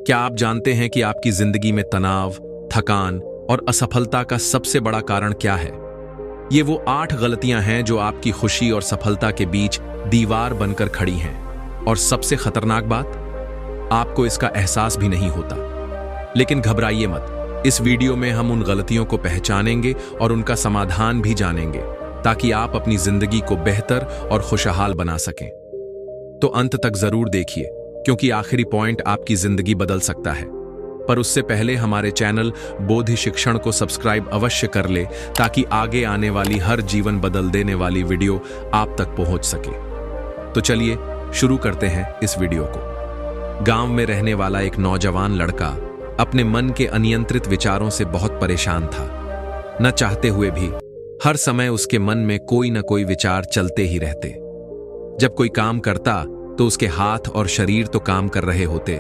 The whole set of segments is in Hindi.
क्या आप जानते हैं कि आपकी जिंदगी में तनाव, थकान और असफलता का सबसे बड़ा कारण क्या है? ये वो 8 गलतियां हैं जो आपकी खुशी और सफलता के बीच दीवार बनकर खड़ी हैं। और सबसे खतरनाक बात, आपको इसका एहसास भी नहीं होता। लेकिन घबराइए मत, इस वीडियो में हम उन गलतियों को पहचानेंगे और उनका समाधान भी जानेंगे, ताकि आप अपनी जिंदगी को बेहतर और खुशहाल बना सकें। तो अंत तक जरूर देखिए, क्योंकि आखिरी पॉइंट आपकी जिंदगी बदल सकता है। पर उससे पहले हमारे चैनल बोधि शिक्षण को सब्सक्राइब अवश्य कर ले, ताकि आगे आने वाली हर जीवन बदल देने वाली वीडियो आप तक पहुंच सके। तो चलिए शुरू करते हैं इस वीडियो को। गांव में रहने वाला एक नौजवान लड़का अपने मन के अनियंत्रित विचारों से बहुत परेशान था। न चाहते हुए भी हर समय उसके मन में कोई न कोई विचार चलते ही रहते। जब कोई काम करता तो उसके हाथ और शरीर तो काम कर रहे होते,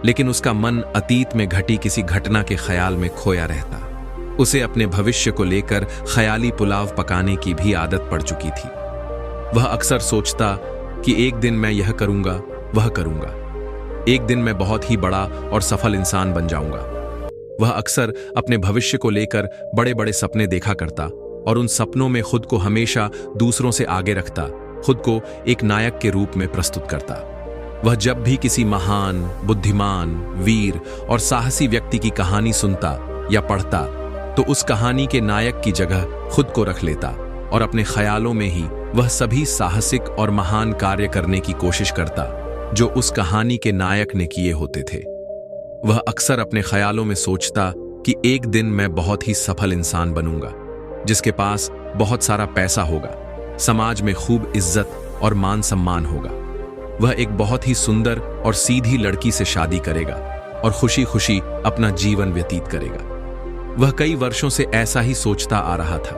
लेकिन उसका मन अतीत में घटी किसी घटना के ख्याल में खोया रहता। उसे अपने भविष्य को लेकर ख्याली पुलाव पकाने की भी आदत पड़ चुकी थी। वह अक्सर सोचता कि एक दिन मैं यह करूंगा, वह करूंगा, एक दिन मैं बहुत ही बड़ा और सफल इंसान बन जाऊंगा। वह अक्सर अपने भविष्य को लेकर बड़े बड़े सपने देखा करता और उन सपनों में खुद को हमेशा दूसरों से आगे रखता, खुद को एक नायक के रूप में प्रस्तुत करता। वह जब भी किसी महान, बुद्धिमान, वीर और साहसी व्यक्ति की कहानी सुनता या पढ़ता, तो उस कहानी के नायक की जगह खुद को रख लेता और अपने ख्यालों में ही वह सभी साहसिक और महान कार्य करने की कोशिश करता जो उस कहानी के नायक ने किए होते थे। वह अक्सर अपने ख्यालों में सोचता कि एक दिन मैं बहुत ही सफल इंसान बनूंगा, जिसके पास बहुत सारा पैसा होगा, समाज में खूब इज्जत और मान सम्मान होगा। वह एक बहुत ही सुंदर और सीधी लड़की से शादी करेगा और खुशी खुशी अपना जीवन व्यतीत करेगा। वह कई वर्षों से ऐसा ही सोचता आ रहा था।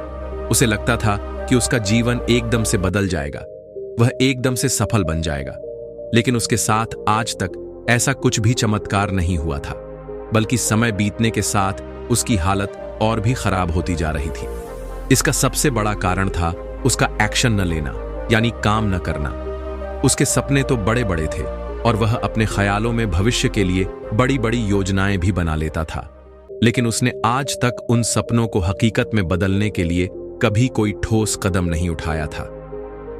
उसे लगता था कि उसका जीवन एकदम से बदल जाएगा, वह एकदम से सफल बन जाएगा। लेकिन उसके साथ आज तक ऐसा कुछ भी चमत्कार नहीं हुआ था, बल्कि समय बीतने के साथ उसकी हालत और भी खराब होती जा रही थी। इसका सबसे बड़ा कारण था उसका एक्शन न लेना, यानी काम न करना। उसके सपने तो बड़े बड़े थे और वह अपने ख्यालों में भविष्य के लिए बड़ी बड़ी योजनाएं भी बना लेता था, लेकिन उसने आज तक उन सपनों को हकीकत में बदलने के लिए कभी कोई ठोस कदम नहीं उठाया था।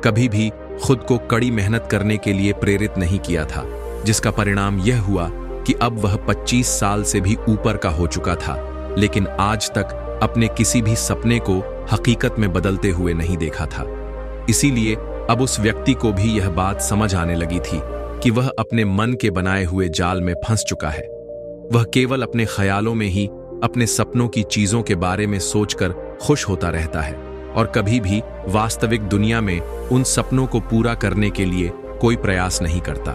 कभी भी खुद को कड़ी मेहनत करने के लिए प्रेरित नहीं किया था, जिसका परिणाम यह हुआ कि अब वह 25 साल से भी ऊपर का हो चुका था, लेकिन आज तक अपने किसी भी सपने को हकीकत में बदलते हुए नहीं देखा था। इसीलिए अब उस व्यक्ति को भी यह बात समझ आने लगी थी कि वह अपने मन के बनाए हुए जाल में फंस चुका है। वह केवल अपने ख्यालों में ही अपने सपनों की चीजों के बारे में सोचकर खुश होता रहता है और कभी भी वास्तविक दुनिया में उन सपनों को पूरा करने के लिए कोई प्रयास नहीं करता।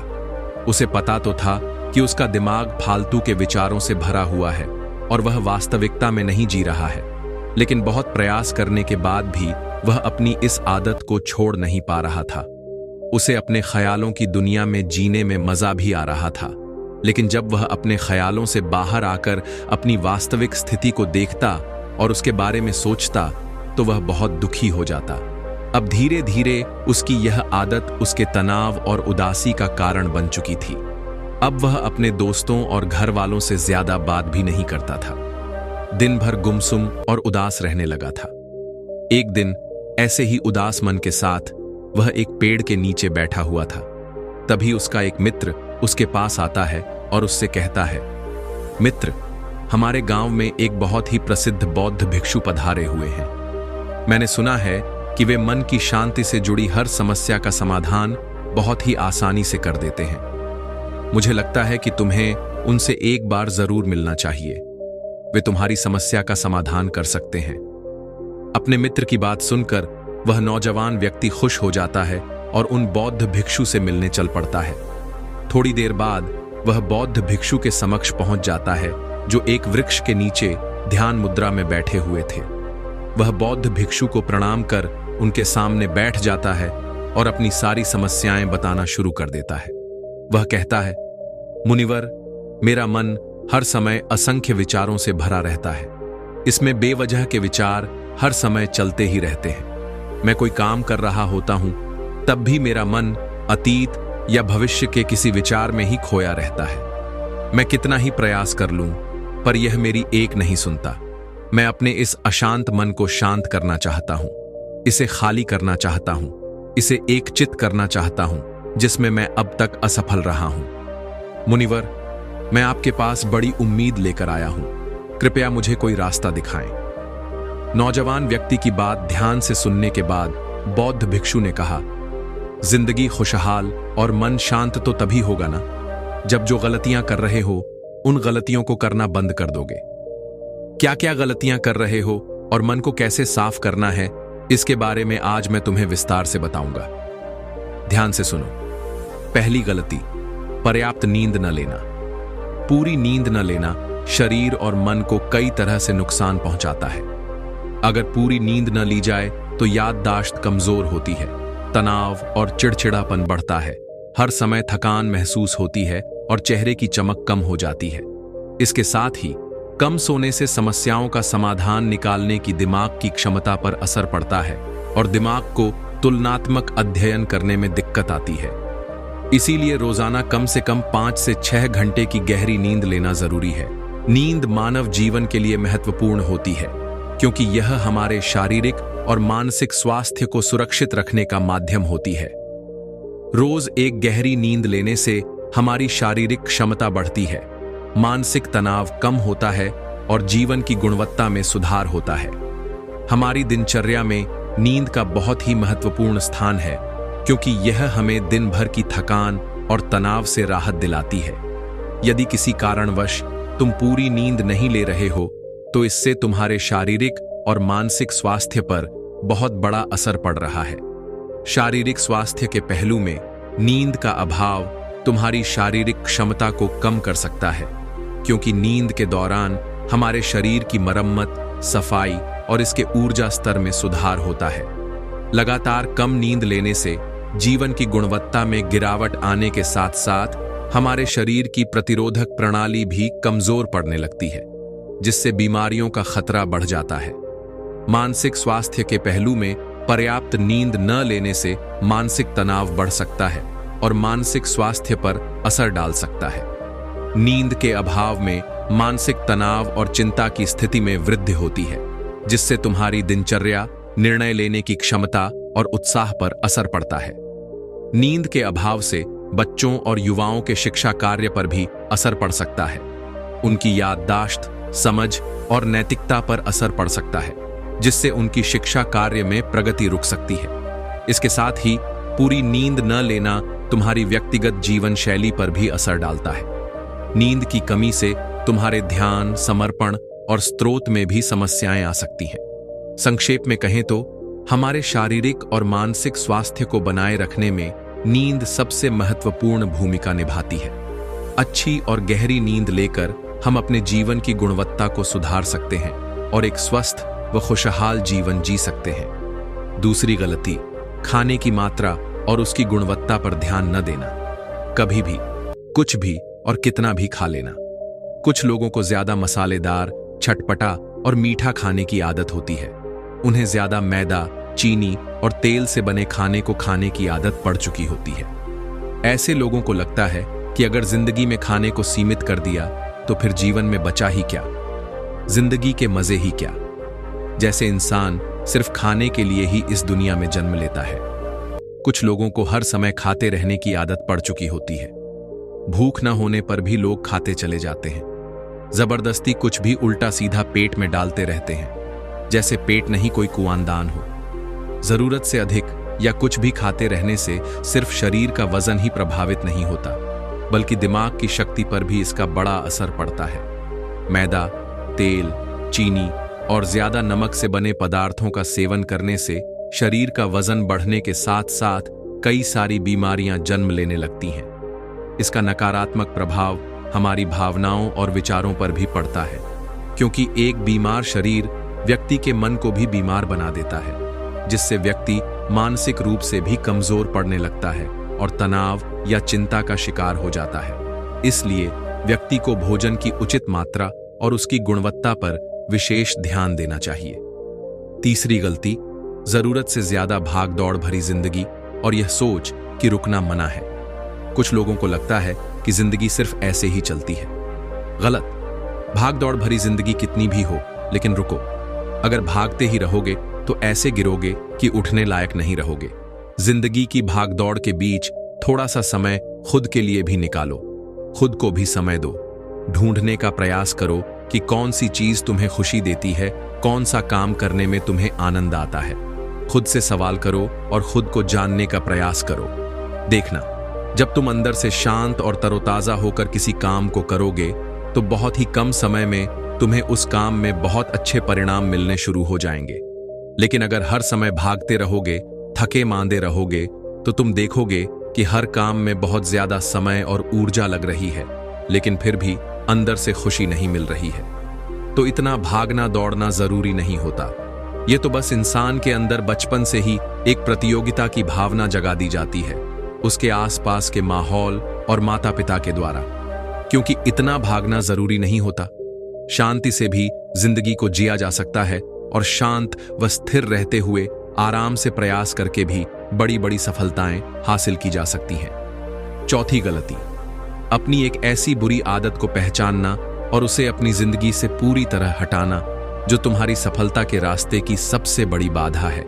उसे पता तो था कि उसका दिमाग फालतू के विचारों से भरा हुआ है और वह वास्तविकता में नहीं जी रहा है, लेकिन बहुत प्रयास करने के बाद भी वह अपनी इस आदत को छोड़ नहीं पा रहा था। उसे अपने ख्यालों की दुनिया में जीने में मजा भी आ रहा था, लेकिन जब वह अपने ख्यालों से बाहर आकर अपनी वास्तविक स्थिति को देखता और उसके बारे में सोचता, तो वह बहुत दुखी हो जाता। अब धीरे धीरे उसकी यह आदत उसके तनाव और उदासी का कारण बन चुकी थी। अब वह अपने दोस्तों और घर वालों से ज्यादा बात भी नहीं करता था। दिन भर गुमसुम और उदास रहने लगा था। एक दिन ऐसे ही उदास मन के साथ वह एक पेड़ के नीचे बैठा हुआ था। तभी उसका एक मित्र उसके पास आता है और उससे कहता है, मित्र, हमारे गांव में एक बहुत ही प्रसिद्ध बौद्ध भिक्षु पधारे हुए हैं। मैंने सुना है कि वे मन की शांति से जुड़ी हर समस्या का समाधान बहुत ही आसानी से कर देते हैं। मुझे लगता है कि तुम्हें उनसे एक बार जरूर मिलना चाहिए। वे तुम्हारी समस्या का समाधान कर सकते हैं। अपने मित्र की बात सुनकर वह नौजवान व्यक्ति खुश हो जाता है और उन बौद्ध भिक्षु से मिलने चल पड़ता है। थोड़ी देर बाद वह बौद्ध भिक्षु के समक्ष पहुंच जाता है, जो एक वृक्ष के नीचे ध्यान मुद्रा में बैठे हुए थे। वह बौद्ध भिक्षु को प्रणाम कर उनके सामने बैठ जाता है और अपनी सारी समस्याएं बताना शुरू कर देता है। वह कहता है, मुनिवर, मेरा मन हर समय असंख्य विचारों से भरा रहता है। इसमें बेवजह के विचार हर समय चलते ही रहते हैं। मैं कोई काम कर रहा होता हूं, तब भी मेरा मन अतीत या भविष्य के किसी विचार में ही खोया रहता है। मैं कितना ही प्रयास कर लूं, पर यह मेरी एक नहीं सुनता। मैं अपने इस अशांत मन को शांत करना चाहता हूं, इसे खाली करना चाहता हूं, इसे एकचित्त करना चाहता हूं, जिसमें मैं अब तक असफल रहा हूं। मुनिवर, मैं आपके पास बड़ी उम्मीद लेकर आया हूं, कृपया मुझे कोई रास्ता दिखाएं। नौजवान व्यक्ति की बात ध्यान से सुनने के बाद बौद्ध भिक्षु ने कहा, जिंदगी खुशहाल और मन शांत तो तभी होगा ना, जब जो गलतियां कर रहे हो उन गलतियों को करना बंद कर दोगे। क्या क्या गलतियां कर रहे हो और मन को कैसे साफ करना है, इसके बारे में आज मैं तुम्हें विस्तार से बताऊंगा। ध्यान से सुनो। पहली गलती, पर्याप्त नींद न लेना। पूरी नींद न लेना शरीर और मन को कई तरह से नुकसान पहुंचाता है। अगर पूरी नींद न ली जाए तो याददाश्त कमजोर होती है, तनाव और चिड़चिड़ापन बढ़ता है, हर समय थकान महसूस होती है और चेहरे की चमक कम हो जाती है। इसके साथ ही कम सोने से समस्याओं का समाधान निकालने की दिमाग की क्षमता पर असर पड़ता है और दिमाग को तुलनात्मक अध्ययन करने में दिक्कत आती है। इसीलिए रोजाना कम से कम 5 से 6 घंटे की गहरी नींद लेना जरूरी है। नींद मानव जीवन के लिए महत्वपूर्ण होती है, क्योंकि यह हमारे शारीरिक और मानसिक स्वास्थ्य को सुरक्षित रखने का माध्यम होती है। रोज एक गहरी नींद लेने से हमारी शारीरिक क्षमता बढ़ती है, मानसिक तनाव कम होता है और जीवन की गुणवत्ता में सुधार होता है। हमारी दिनचर्या में नींद का बहुत ही महत्वपूर्ण स्थान है, क्योंकि यह हमें दिन भर की थकान और तनाव से राहत दिलाती है। यदि किसी कारणवश तुम पूरी नींद नहीं ले रहे हो, तो इससे तुम्हारे शारीरिक और मानसिक स्वास्थ्य पर बहुत बड़ा असर पड़ रहा है। शारीरिक स्वास्थ्य के पहलू में नींद का अभाव तुम्हारी शारीरिक क्षमता को कम कर सकता है, क्योंकि नींद के दौरान हमारे शरीर की मरम्मत, सफाई और इसके ऊर्जा स्तर में सुधार होता है। लगातार कम नींद लेने से जीवन की गुणवत्ता में गिरावट आने के साथ साथ हमारे शरीर की प्रतिरोधक प्रणाली भी कमजोर पड़ने लगती है, जिससे बीमारियों का खतरा बढ़ जाता है। मानसिक स्वास्थ्य के पहलू में पर्याप्त नींद न लेने से मानसिक तनाव बढ़ सकता है और मानसिक स्वास्थ्य पर असर डाल सकता है। नींद के अभाव में मानसिक तनाव और चिंता की स्थिति में वृद्धि होती है, जिससे तुम्हारी दिनचर्या, निर्णय लेने की क्षमता और उत्साह पर असर पड़ता है। नींद के अभाव से बच्चों और युवाओं के शिक्षा कार्य पर भी असर पड़ सकता है। उनकी याददाश्त, समझ और नैतिकता पर असर पड़ सकता है, जिससे उनकी शिक्षा कार्य में प्रगति रुक सकती है। इसके साथ ही पूरी नींद न लेना तुम्हारी व्यक्तिगत जीवन शैली पर भी असर डालता है। नींद की कमी से तुम्हारे ध्यान, समर्पण और स्त्रोत में भी समस्याएं आ सकती हैं। संक्षेप में कहें तो हमारे शारीरिक और मानसिक स्वास्थ्य को बनाए रखने में नींद सबसे महत्वपूर्ण भूमिका निभाती है। अच्छी और गहरी नींद लेकर हम अपने जीवन की गुणवत्ता को सुधार सकते हैं और एक स्वस्थ व खुशहाल जीवन जी सकते हैं। दूसरी गलती, खाने की मात्रा और उसकी गुणवत्ता पर ध्यान न देना। कभी भी, कुछ भी और कितना भी खा लेना। कुछ लोगों को ज्यादा मसालेदार, चटपटा और मीठा खाने की आदत होती है। उन्हें ज्यादा मैदा, चीनी और तेल से बने खाने को खाने की आदत पड़ चुकी होती है। ऐसे लोगों को लगता है कि अगर जिंदगी में खाने को सीमित कर दिया तो फिर जीवन में बचा ही क्या, जिंदगी के मजे ही क्या। जैसे इंसान सिर्फ खाने के लिए ही इस दुनिया में जन्म लेता है। कुछ लोगों को हर समय खाते रहने की आदत पड़ चुकी होती है। भूख न होने पर भी लोग खाते चले जाते हैं। जबरदस्ती कुछ भी उल्टा सीधा पेट में डालते रहते हैं, जैसे पेट नहीं कोई कुआंदान हो। जरूरत से अधिक या कुछ भी खाते रहने से सिर्फ शरीर का वजन ही प्रभावित नहीं होता, बल्कि दिमाग की शक्ति पर भी इसका बड़ा असर पड़ता है। मैदा, तेल, चीनी और ज्यादा नमक से बने पदार्थों का सेवन करने से शरीर का वजन बढ़ने के साथ साथ कई सारी बीमारियां जन्म लेने लगती हैं। इसका नकारात्मक प्रभाव हमारी भावनाओं और विचारों पर भी पड़ता है, क्योंकि एक बीमार शरीर व्यक्ति के मन को भी बीमार बना देता है, जिससे व्यक्ति मानसिक रूप से भी कमजोर पड़ने लगता है और तनाव या चिंता का शिकार हो जाता है। इसलिए व्यक्ति को भोजन की उचित मात्रा और उसकी गुणवत्ता पर विशेष ध्यान देना चाहिए। तीसरी गलती, जरूरत से ज्यादा भाग दौड़ भरी जिंदगी और यह सोच कि रुकना मना है। कुछ लोगों को लगता है कि जिंदगी सिर्फ ऐसे ही चलती है, गलत। भाग दौड़ भरी जिंदगी कितनी भी हो, लेकिन रुको। अगर भागते ही रहोगे तो ऐसे गिरोगे कि उठने लायक नहीं रहोगे। जिंदगी की भाग दौड़ के बीच थोड़ा सा समय खुद के लिए भी निकालो। खुद को भी समय दो। ढूंढने का प्रयास करो कि कौन सी चीज तुम्हें खुशी देती है, कौन सा काम करने में तुम्हें आनंद आता है। खुद से सवाल करो और खुद को जानने का प्रयास करो। देखना, जब तुम अंदर से शांत और तरोताजा होकर किसी काम को करोगे तो बहुत ही कम समय में तुम्हें उस काम में बहुत अच्छे परिणाम मिलने शुरू हो जाएंगे। लेकिन अगर हर समय भागते रहोगे, थके मांदे रहोगे, तो तुम देखोगे कि हर काम में बहुत ज्यादा समय और ऊर्जा लग रही है, लेकिन फिर भी अंदर से खुशी नहीं मिल रही है। तो इतना भागना दौड़ना जरूरी नहीं होता। ये तो बस इंसान के अंदर बचपन से ही एक प्रतियोगिता की भावना जगा दी जाती है, उसके आसपास के माहौल और माता पिता के द्वारा। क्योंकि इतना भागना जरूरी नहीं होता। शांति से भी जिंदगी को जिया जा सकता है और शांत व स्थिर रहते हुए आराम से प्रयास करके भी बड़ी बड़ी सफलताएं हासिल की जा सकती हैं। चौथी गलती, अपनी एक ऐसी बुरी आदत को पहचानना और उसे अपनी जिंदगी से पूरी तरह हटाना जो तुम्हारी सफलता के रास्ते की सबसे बड़ी बाधा है।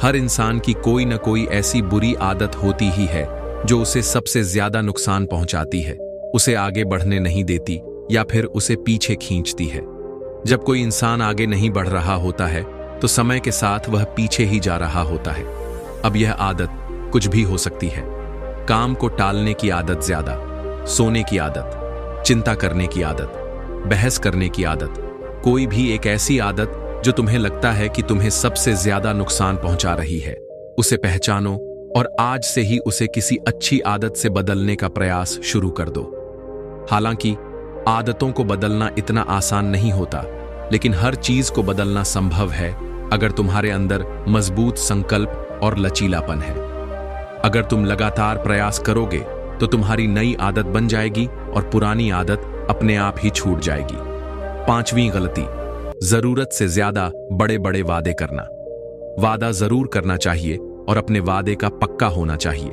हर इंसान की कोई न कोई ऐसी बुरी आदत होती ही है जो उसे सबसे ज्यादा नुकसान पहुंचाती है, उसे आगे बढ़ने नहीं देती या फिर उसे पीछे खींचती है। जब कोई इंसान आगे नहीं बढ़ रहा होता है तो समय के साथ वह पीछे ही जा रहा होता है। अब यह आदत कुछ भी हो सकती है। काम को टालने की आदत ज्यादा, सोने की आदत, चिंता करने की आदत, बहस करने की आदत, कोई भी एक ऐसी आदत जो तुम्हें लगता है कि तुम्हें सबसे ज्यादा नुकसान पहुंचा रही है, उसे पहचानो और आज से ही उसे किसी अच्छी आदत से बदलने का प्रयास शुरू कर दो। हालांकि आदतों को बदलना इतना आसान नहीं होता, लेकिन हर चीज को बदलना संभव है अगर तुम्हारे अंदर मजबूत संकल्प और लचीलापन है। अगर तुम लगातार प्रयास करोगे तो तुम्हारी नई आदत बन जाएगी और पुरानी आदत अपने आप ही छूट जाएगी। पांचवी गलती, जरूरत से ज्यादा बड़े बड़े वादे करना। वादा जरूर करना चाहिए और अपने वादे का पक्का होना चाहिए।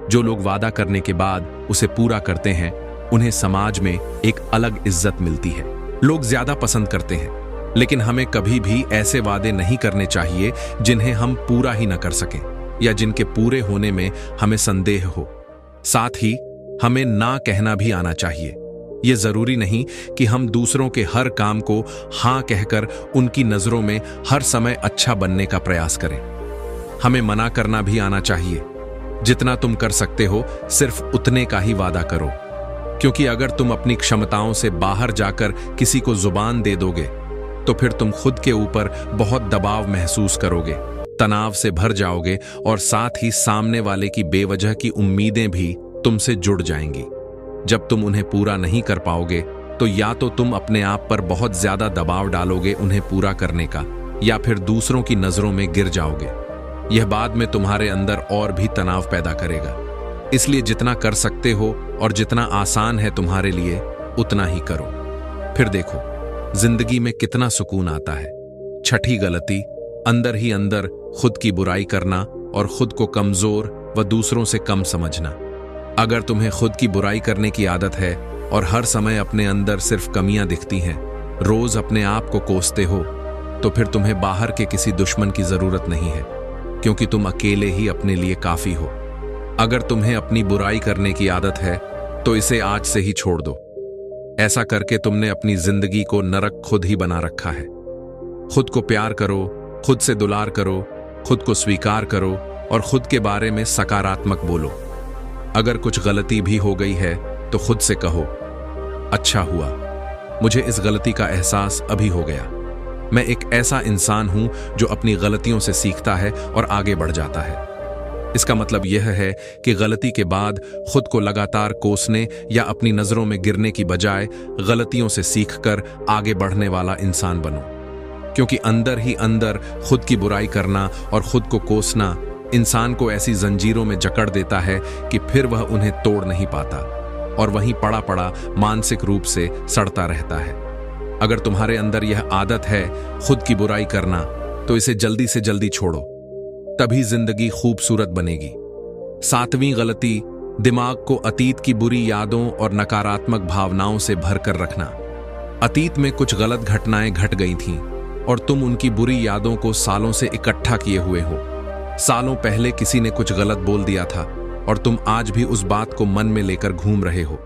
जो लोग वादा करने के बाद उसे पूरा करते हैं उन्हें समाज में एक अलग इज्जत मिलती है, लोग ज्यादा पसंद करते हैं। लेकिन हमें कभी भी ऐसे वादे नहीं करने चाहिए जिन्हें हम पूरा ही न कर सकें या जिनके पूरे होने में हमें संदेह हो। साथ ही हमें ना कहना भी आना चाहिए। यह जरूरी नहीं कि हम दूसरों के हर काम को हां कहकर उनकी नजरों में हर समय अच्छा बनने का प्रयास करें। हमें मना करना भी आना चाहिए। जितना तुम कर सकते हो सिर्फ उतने का ही वादा करो, क्योंकि अगर तुम अपनी क्षमताओं से बाहर जाकर किसी को जुबान दे दोगे तो फिर तुम खुद के ऊपर बहुत दबाव महसूस करोगे, तनाव से भर जाओगे और साथ ही सामने वाले की बेवजह की उम्मीदें भी तुमसे जुड़ जाएंगी। जब तुम उन्हें पूरा नहीं कर पाओगे तो या तो तुम अपने आप पर बहुत ज्यादा दबाव डालोगे उन्हें पूरा करने का, या फिर दूसरों की नजरों में गिर जाओगे। यह बाद में तुम्हारे अंदर और भी तनाव पैदा करेगा। इसलिए जितना कर सकते हो और जितना आसान है तुम्हारे लिए उतना ही करो, फिर देखो जिंदगी में कितना सुकून आता है। छठी गलती, अंदर ही अंदर खुद की बुराई करना और खुद को कमजोर व दूसरों से कम समझना। अगर तुम्हें खुद की बुराई करने की आदत है और हर समय अपने अंदर सिर्फ कमियां दिखती हैं, रोज अपने आप को कोसते हो, तो फिर तुम्हें बाहर के किसी दुश्मन की जरूरत नहीं है, क्योंकि तुम अकेले ही अपने लिए काफी हो। अगर तुम्हें अपनी बुराई करने की आदत है तो इसे आज से ही छोड़ दो। ऐसा करके तुमने अपनी जिंदगी को नरक खुद ही बना रखा है। खुद को प्यार करो, खुद से दुलार करो, खुद को स्वीकार करो और खुद के बारे में सकारात्मक बोलो। अगर कुछ गलती भी हो गई है तो खुद से कहो, अच्छा हुआ, मुझे इस गलती का एहसास अभी हो गया। मैं एक ऐसा इंसान हूं जो अपनी गलतियों से सीखता है और आगे बढ़ जाता है। इसका मतलब यह है कि गलती के बाद खुद को लगातार कोसने या अपनी नजरों में गिरने की बजाय गलतियों से सीखकर आगे बढ़ने वाला इंसान बनो। क्योंकि अंदर ही अंदर खुद की बुराई करना और खुद को कोसना इंसान को ऐसी जंजीरों में जकड़ देता है कि फिर वह उन्हें तोड़ नहीं पाता और वहीं पड़ा पड़ा मानसिक रूप से सड़ता रहता है। अगर तुम्हारे अंदर यह आदत है खुद की बुराई करना, तो इसे जल्दी से जल्दी छोड़ो, तभी जिंदगी खूबसूरत बनेगी। सातवीं गलती, दिमाग को अतीत की बुरी यादों और नकारात्मक भावनाओं से भरकर रखना। अतीत में कुछ गलत घटनाएं घट गई थीं और तुम उनकी बुरी यादों को सालों से इकट्ठा किए हुए हो। सालों पहले किसी ने कुछ गलत बोल दिया था और तुम आज भी उस बात को मन में लेकर घूम रहे हो।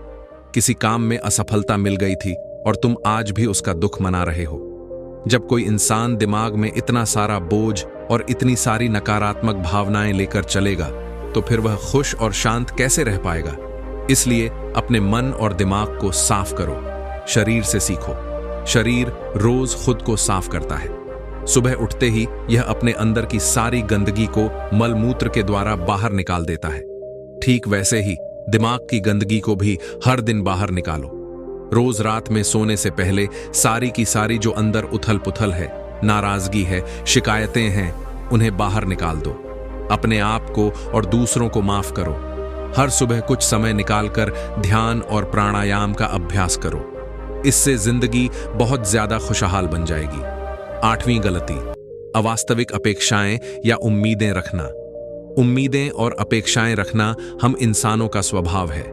किसी काम में असफलता मिल गई थी और तुम आज भी उसका दुख मना रहे हो। जब कोई इंसान दिमाग में इतना सारा बोझ और इतनी सारी नकारात्मक भावनाएं लेकर चलेगा तो फिर वह खुश और शांत कैसे रह पाएगा। इसलिए अपने मन और दिमाग को साफ करो। शरीर से सीखो। शरीर रोज खुद को साफ करता है। सुबह उठते ही यह अपने अंदर की सारी गंदगी को मलमूत्र के द्वारा बाहर निकाल देता है। ठीक वैसे ही दिमाग की गंदगी को भी हर दिन बाहर निकालो। रोज रात में सोने से पहले सारी की सारी जो अंदर उथल पुथल है, नाराजगी है, शिकायतें हैं, उन्हें बाहर निकाल दो। अपने आप को और दूसरों को माफ करो। हर सुबह कुछ समय निकालकर ध्यान और प्राणायाम का अभ्यास करो। इससे जिंदगी बहुत ज्यादा खुशहाल बन जाएगी। 8वीं गलती, अवास्तविक अपेक्षाएं या उम्मीदें रखना। उम्मीदें और अपेक्षाएं रखना हम इंसानों का स्वभाव है,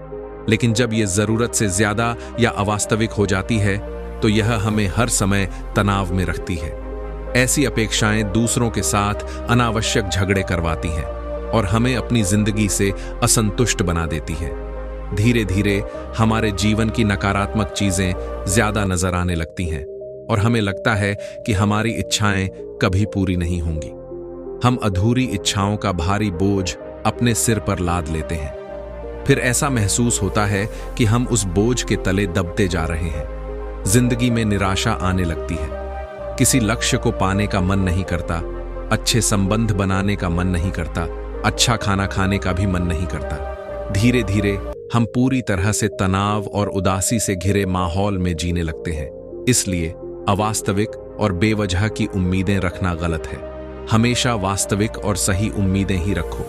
लेकिन जब यह जरूरत से ज्यादा या अवास्तविक हो जाती है तो यह हमें हर समय तनाव में रखती है। ऐसी अपेक्षाएं दूसरों के साथ अनावश्यक झगड़े करवाती हैं और हमें अपनी जिंदगी से असंतुष्ट बना देती हैं। धीरे धीरे हमारे जीवन की नकारात्मक चीजें ज्यादा नजर आने लगती हैं और हमें लगता है कि हमारी इच्छाएं कभी पूरी नहीं होंगी। हम अधूरी इच्छाओं का भारी बोझ अपने सिर पर लाद लेते हैं। फिर ऐसा महसूस होता है कि हम उस बोझ के तले दबते जा रहे हैं। जिंदगी में निराशा आने लगती है। किसी लक्ष्य को पाने का मन नहीं करता, अच्छे संबंध बनाने का मन नहीं करता, अच्छा खाना खाने का भी मन नहीं करता। धीरे धीरे हम पूरी तरह से तनाव और उदासी से घिरे माहौल में जीने लगते हैं। इसलिए अवास्तविक और बेवजह की उम्मीदें रखना गलत है। हमेशा वास्तविक और सही उम्मीदें ही रखो।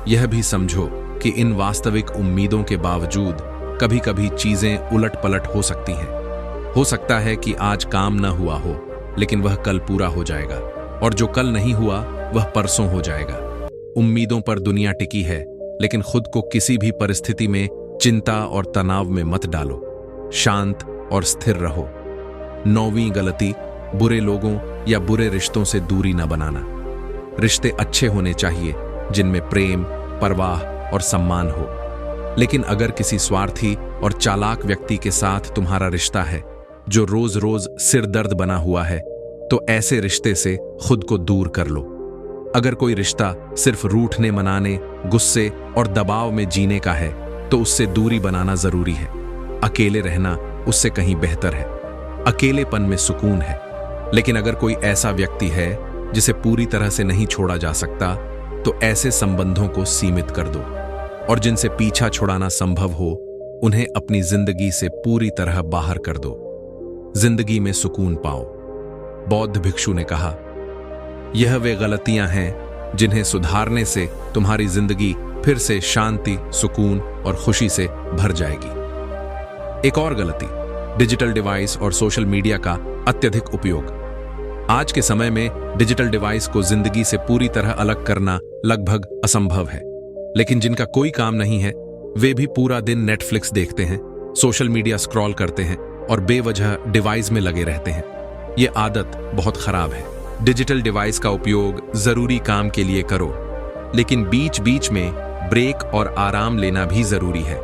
यह भी समझो कि इन वास्तविक उम्मीदों के बावजूद कभी कभी चीजें उलट पलट हो सकती हैं। हो सकता है कि आज काम न हुआ हो, लेकिन वह कल पूरा हो जाएगा, और जो कल नहीं हुआ वह परसों हो जाएगा। उम्मीदों पर दुनिया टिकी है, लेकिन खुद को किसी भी परिस्थिति में चिंता और तनाव में मत डालो। शांत और स्थिर रहो। 9वीं गलती, बुरे लोगों या बुरे रिश्तों से दूरी न बनाना। रिश्ते अच्छे होने चाहिए जिनमें प्रेम, परवाह और सम्मान हो, लेकिन अगर किसी स्वार्थी और चालाक व्यक्ति के साथ तुम्हारा रिश्ता है जो रोज रोज सिर दर्द बना हुआ है, तो ऐसे रिश्ते से खुद को दूर कर लो। अगर कोई रिश्ता सिर्फ रूठने मनाने, गुस्से और दबाव में जीने का है तो उससे दूरी बनाना जरूरी है। अकेले रहना उससे कहीं बेहतर है। अकेलेपन में सुकून है। लेकिन अगर कोई ऐसा व्यक्ति है जिसे पूरी तरह से नहीं छोड़ा जा सकता, तो ऐसे संबंधों को सीमित कर दो, और जिनसे पीछा छुड़ाना संभव हो उन्हें अपनी जिंदगी से पूरी तरह बाहर कर दो। जिंदगी में सुकून पाओ। बौद्ध भिक्षु ने कहा, यह वे गलतियां हैं जिन्हें सुधारने से तुम्हारी जिंदगी फिर से शांति, सुकून और खुशी से भर जाएगी। एक और गलती, डिजिटल डिवाइस और सोशल मीडिया का अत्यधिक उपयोग। आज के समय में डिजिटल डिवाइस को जिंदगी से पूरी तरह अलग करना लगभग असंभव है, लेकिन जिनका कोई काम नहीं है वे भी पूरा दिन नेटफ्लिक्स देखते हैं, सोशल मीडिया स्क्रॉल करते हैं और बेवजह डिवाइस में लगे रहते हैं। ये आदत बहुत खराब है। डिजिटल डिवाइस का उपयोग जरूरी काम के लिए करो, लेकिन बीच बीच में ब्रेक और आराम लेना भी जरूरी है।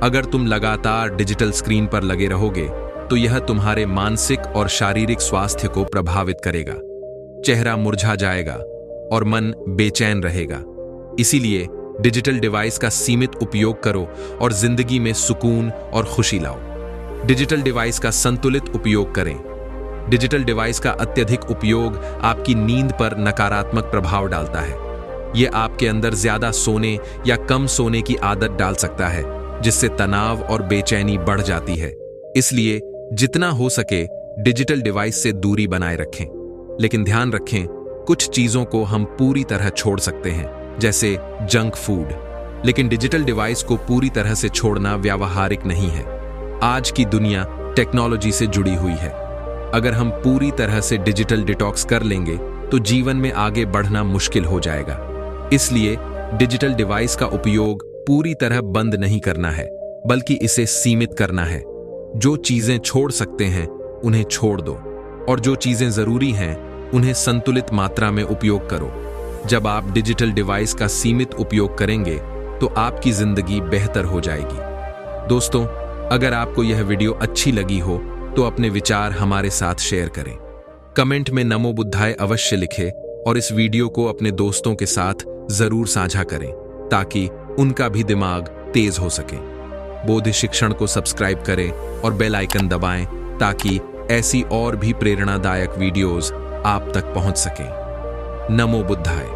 अगर तुम लगातार डिजिटल स्क्रीन पर लगे रहोगे तो यह तुम्हारे मानसिक और शारीरिक स्वास्थ्य को प्रभावित करेगा। चेहरा मुरझा जाएगा और मन बेचैन रहेगा। इसीलिए डिजिटल डिवाइस का सीमित उपयोग करो और जिंदगी में सुकून और खुशी लाओ। डिजिटल डिवाइस का संतुलित उपयोग करें। डिजिटल डिवाइस का अत्यधिक उपयोग आपकी नींद पर नकारात्मक प्रभाव डालता है। यह आपके अंदर ज्यादा सोने या कम सोने की आदत डाल सकता है, जिससे तनाव और बेचैनी बढ़ जाती है। इसलिए जितना हो सके डिजिटल डिवाइस से दूरी बनाए रखें। लेकिन ध्यान रखें, कुछ चीजों को हम पूरी तरह छोड़ सकते हैं, जैसे जंक फूड। लेकिन डिजिटल डिवाइस को पूरी तरह से छोड़ना व्यावहारिक नहीं है। आज की दुनिया टेक्नोलॉजी से जुड़ी हुई है। अगर हम पूरी तरह से डिजिटल डिटॉक्स कर लेंगे तो जीवन में आगे बढ़ना मुश्किल हो जाएगा। इसलिए डिजिटल डिवाइस का उपयोग पूरी तरह बंद नहीं करना है, बल्कि इसे सीमित करना है। जो चीजें छोड़ सकते हैं उन्हें छोड़ दो, और जो चीजें जरूरी हैं उन्हें संतुलित मात्रा में उपयोग करो। जब आप डिजिटल डिवाइस का सीमित उपयोग करेंगे तो आपकी जिंदगी बेहतर हो जाएगी। दोस्तों, अगर आपको यह वीडियो अच्छी लगी हो तो अपने विचार हमारे साथ शेयर करें। कमेंट में नमो बुद्धाय अवश्य लिखें और इस वीडियो को अपने दोस्तों के साथ जरूर साझा करें ताकि उनका भी दिमाग तेज हो सके। बोधि शिक्षण को सब्सक्राइब करें और बेल आइकन दबाएं ताकि ऐसी और भी प्रेरणादायक वीडियोस आप तक पहुंच सकें। नमो बुद्धाय।